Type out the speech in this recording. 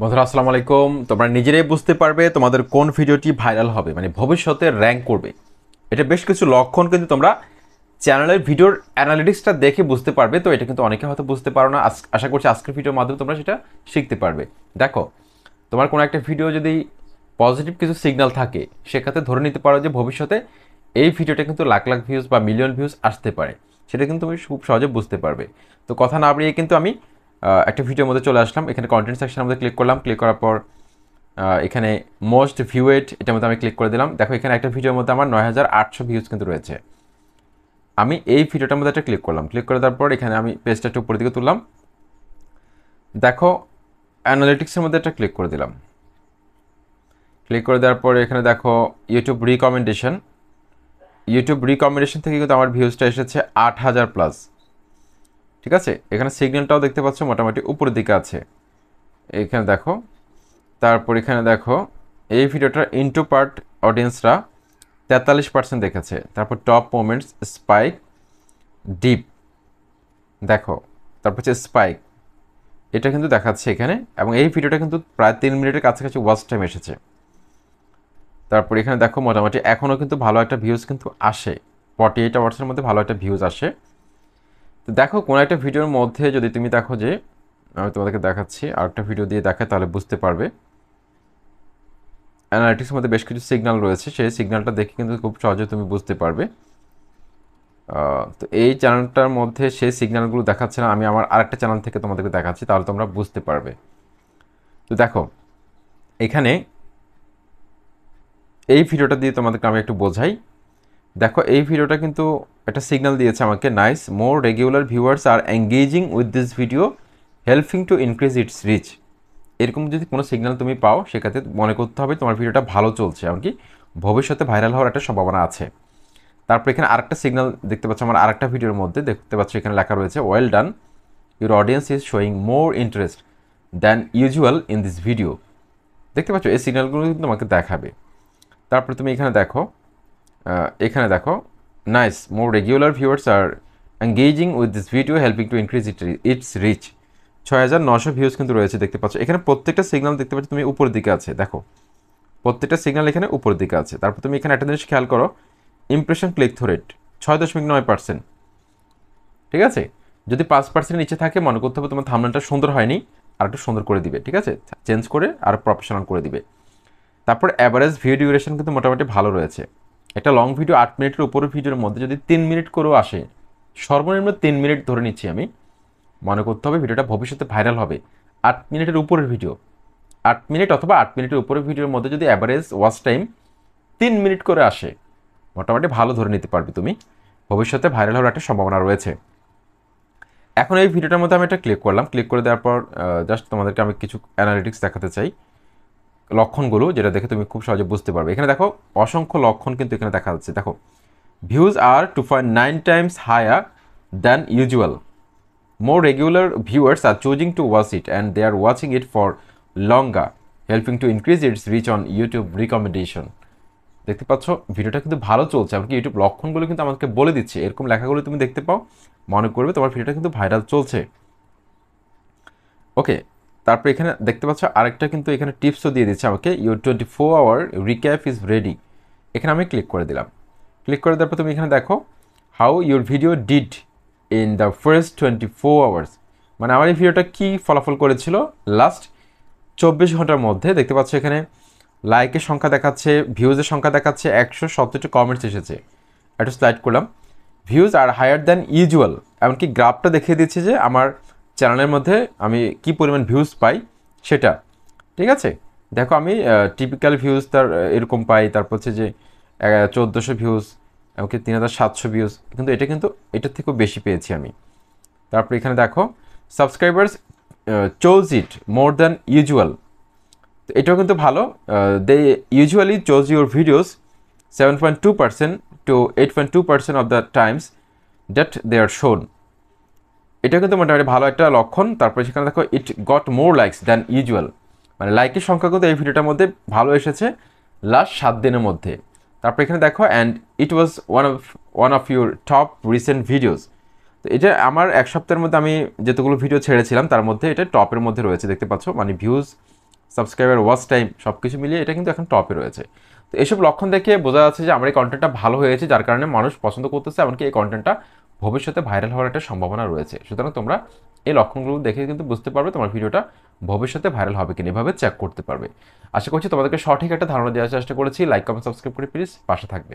বন্ধুরা আসসালামু আলাইকুম। তোমরা নিজেরাই বুঝতে পারবে তোমাদের কোন ভিডিওটি ভাইরাল হবে, মানে ভবিষ্যতে র্যাঙ্ক করবে। এটা বেশ কিছু লক্ষণ কিন্তু তোমরা চ্যানেলের ভিডিওর অ্যানালিটিক্সটা দেখে বুঝতে পারবে। তো এটা কিন্তু অনেকে হয়তো বুঝতে পারো না। আশা করছি আজকের ভিডিওর মাধ্যমে তোমরা সেটা শিখতে পারবে। দেখো, তোমার কোনো একটা ভিডিও যদি পজিটিভ কিছু সিগন্যাল থাকে, সেক্ষেত্রে ধরে নিতে পারো যে ভবিষ্যতে এই ভিডিওটা কিন্তু লাখ লাখ ভিউজ বা মিলিয়ন ভিউজ আসতে পারে। সেটা কিন্তু তুমি খুব সহজে বুঝতে পারবে। তো কথা না বাড়িয়ে কিন্তু আমি একটা ভিডিওর মধ্যে চলে আসলাম। এখানে কন্টেন্ট সেকশনের মধ্যে ক্লিক করলাম। ক্লিক করার পর এখানে মোস্ট ভিউয়েড এটার মধ্যে আমি ক্লিক করে দিলাম। দেখো, এখানে একটা ভিডিওর মধ্যে আমার 9800 ভিউজ কিন্তু রয়েছে। আমি এই ভিডিওটার মধ্যে একটা ক্লিক করলাম। ক্লিক করে দেওয়ার পর এখানে আমি পেজটা একটু উপরের দিকে তুললাম। দেখো, অ্যানালিটিক্সের মধ্যে একটা ক্লিক করে দিলাম। ক্লিক করে দেওয়ার পরে এখানে দেখো ইউটিউব রিকমেন্ডেশন থেকে কিন্তু আমার ভিউজটা এসেছে 8000 প্লাস। ঠিক আছে, এখানে সিগন্যালটাও দেখতে পাচ্ছ মোটামুটি উপরের দিকে আছে। এখানে দেখো, তারপর এখানে দেখো এই ভিডিওটার ইনটু পার্ট অডিয়েন্সরা 43% দেখেছে। তারপর টপ মোমেন্টস স্পাইক ডিপ, দেখো, তারপর হচ্ছে স্পাইক, এটা কিন্তু দেখাচ্ছে এখানে। এবং এই ভিডিওটা কিন্তু প্রায় 3 মিনিটের কাছাকাছি ওয়াচ টাইম এসেছে। তারপর এখানে দেখো মোটামুটি এখনও কিন্তু ভালো একটা ভিউজ কিন্তু আসে, 48 আওয়ার্সের মধ্যে ভালো একটা ভিউজ আসে। তো দেখো, কোনো একটা ভিডিওর মধ্যে যদি তুমি দেখো যে, আমি তোমাদেরকে দেখাচ্ছি আর একটা ভিডিও দিয়ে দেখায় তাহলে বুঝতে পারবে। অ্যানালিটিক্সের মধ্যে বেশ কিছু সিগন্যাল রয়েছে, সেই সিগন্যালটা দেখে কিন্তু খুব সহজে তুমি বুঝতে পারবে। তো এই চ্যানেলটার মধ্যে সেই সিগন্যালগুলো দেখাচ্ছে না, আমি আমার আরেকটা চ্যানেল থেকে তোমাদেরকে দেখাচ্ছি, তাহলে তোমরা বুঝতে পারবে। তো দেখো, এখানে এই ভিডিওটা দিয়ে তোমাদেরকে আমি একটু বোঝাই। দেখো, এই ভিডিওটা কিন্তু একটা সিগন্যাল দিয়েছে আমাকে, nice more regular viewers are engaging with this video helping to increase its reach. এরকম যদি কোনো সিগন্যাল তুমি পাও, সেক্ষেত্রে মনে করতে হবে তোমার ভিডিওটা ভালো চলছে, এমনকি ভবিষ্যতে ভাইরাল হওয়ার একটা সম্ভাবনা আছে। তারপর এখানে আরেকটা সিগন্যাল দেখতে পাচ্ছ আমার আরেকটা ভিডিওর মধ্যে, দেখতে পাচ্ছ এখানে লেখা রয়েছে well done, your audience is showing more interest than usual in this video. দেখতে পাচ্ছ এই সিগন্যালগুলো কিন্তু তোমাকে দেখাবে। তারপর তুমি এখানে দেখো nice more regular viewers are engaging with this video helping to increase its reach. 6900 views কিন্তু রয়েছে, দেখতে পাচ্ছ এখানে প্রত্যেকটা সিগন্যাল দেখতে পাচ্ছ তুমি উপরের দিকে আছে। দেখো, প্রত্যেকটা সিগন্যাল এখানে উপরের দিকে আছে। তারপর তুমি এখানে একটা জিনিস খেয়াল করো, ইমপ্রেশন ক্লিক থ্রু রেট 6.9%। ঠিক আছে, যদি 5% নিচে থাকে মনে করতে হবে তোমার থাম্বনেলটা সুন্দর হয়নি, আর একটু সুন্দর করে দিবে। ঠিক আছে, চেঞ্জ করে আর প্রফেশনাল করে দিবে। তারপর অ্যাভারেজ ভিডিও ডিউরেশন কিন্তু মোটামুটি ভালো রয়েছে। একটা লং ভিডিও 8 মিনিটের উপরের ভিডিওর মধ্যে যদি 3 মিনিট করেও আসে, সর্বনিম্ন 3 মিনিট ধরে নিচ্ছি আমি, মনে করতে হবে ভিডিওটা ভবিষ্যতে ভাইরাল হবে। 8 মিনিটের উপরের ভিডিও, 8 মিনিট অথবা 8 মিনিটের উপরের ভিডিওর মধ্যে যদি অ্যাভারেজ ওয়াচ টাইম 3 মিনিট করে আসে, মোটামুটি ভালো ধরে নিতে পারবে তুমি, ভবিষ্যতে ভাইরাল হওয়ার একটা সম্ভাবনা রয়েছে। এখন এই ভিডিওটার মধ্যে আমি এটা ক্লিক করলাম। ক্লিক করে দেওয়ার পর জাস্ট তোমাদেরকে আমি কিছু অ্যানালিটিক্স দেখাতে চাই, লক্ষণগুলো যেটা দেখে তুমি খুব সহজে বুঝতে পারবে। এখানে দেখো অসংখ্য লক্ষণ কিন্তু এখানে দেখা যাচ্ছে। দেখো, views are 2.9 times higher than usual, more regular viewers are choosing to watch it and they are watching it for longer, helping to increase its reach on YouTube recommendation. দেখতে পাচ্ছ ভিডিওটা কিন্তু ভালো চলছে, এমনকি ইউটিউব লক্ষণগুলো কিন্তু আমাকে বলে দিচ্ছে। এরকম লেখাগুলো তুমি দেখতে পাও, মনে করবে তোমার ভিডিওটা কিন্তু ভাইরাল চলছে। ওকে, তারপর এখানে দেখতে পাচ্ছ আরেকটা কিন্তু এখানে টিপসও দিয়ে দিচ্ছে আমাকে, your 24 hour recap is ready. এখানে আমি ক্লিক করে দিলাম। ক্লিক করে দেওয়ার পর তুমি এখানে দেখো how your video did in the first 24 hours, মানে আমার এই ভিডিওটা কী ফলাফল করেছিল লাস্ট 24 ঘন্টার মধ্যে। দেখতে পাচ্ছ এখানে লাইকের সংখ্যা দেখাচ্ছে, ভিউজের সংখ্যা দেখাচ্ছে, 170টা কমেন্টস এসেছে। একটু স্লাইড করলাম, ভিউজ আর হায়ার দ্যান ইউজুয়াল, এমনকি গ্রাফটা দেখিয়ে দিচ্ছে যে আমার চ্যানেলের মধ্যে আমি কি পরিমাণ ভিউজ পাই সেটা। ঠিক আছে, দেখো আমি টিপিক্যাল ভিউজ তার এরকম পাই, তারপর হচ্ছে যে 1400 ভিউজ, এমনকি 3700 ভিউজ, কিন্তু এটা কিন্তু এটার থেকেও বেশি পেয়েছি আমি। তারপর এখানে দেখো subscribers choose it more than usual, তো এটাও কিন্তু ভালো। They usually choose your videos 7.2% to 8.2% of the times that they are shown, এটা কিন্তু মোটামুটি ভালো একটা লক্ষণ। তারপরে সেখানে দেখো it got more likes than usual, মানে লাইকের সংখ্যা কিন্তু এই ভিডিওটার মধ্যে ভালো এসেছে লাস্ট 7 দিনের মধ্যে। তারপর এখানে দেখো and it was one of your top recent videos, তো এটা আমার 1 সপ্তাহের মধ্যে আমি যেতগুলো ভিডিও ছেড়েছিলাম তার মধ্যে এটা টপের মধ্যে রয়েছে, দেখতে পাচ্ছ, মানে ভিউজ সাবস্ক্রাইবার, ওয়াচ টাইম সব কিছু মিলিয়ে এটা কিন্তু এখন টপে রয়েছে। তো এসব লক্ষণ দেখে বোঝা যাচ্ছে যে আমার এই কন্টেন্টটা ভালো হয়েছে, যার কারণে মানুষ পছন্দ করতেছে, এমনকি এই কন্টেন্টটা ভবিষ্যতে ভাইরাল হওয়ার একটা সম্ভাবনা রয়েছে। সুতরাং তোমরা এই লক্ষণগুলো দেখে কিন্তু বুঝতে পারবে তোমার ভিডিওটা ভবিষ্যতে ভাইরাল হবে কিনা, এভাবে চেক করতে পারবে। আশা করছি তোমাদেরকে সঠিক একটা ধারণা দেওয়ার চেষ্টা করেছি। লাইক, কমেন্ট, সাবস্ক্রাইব করে প্লিজ পাশে থাকবে।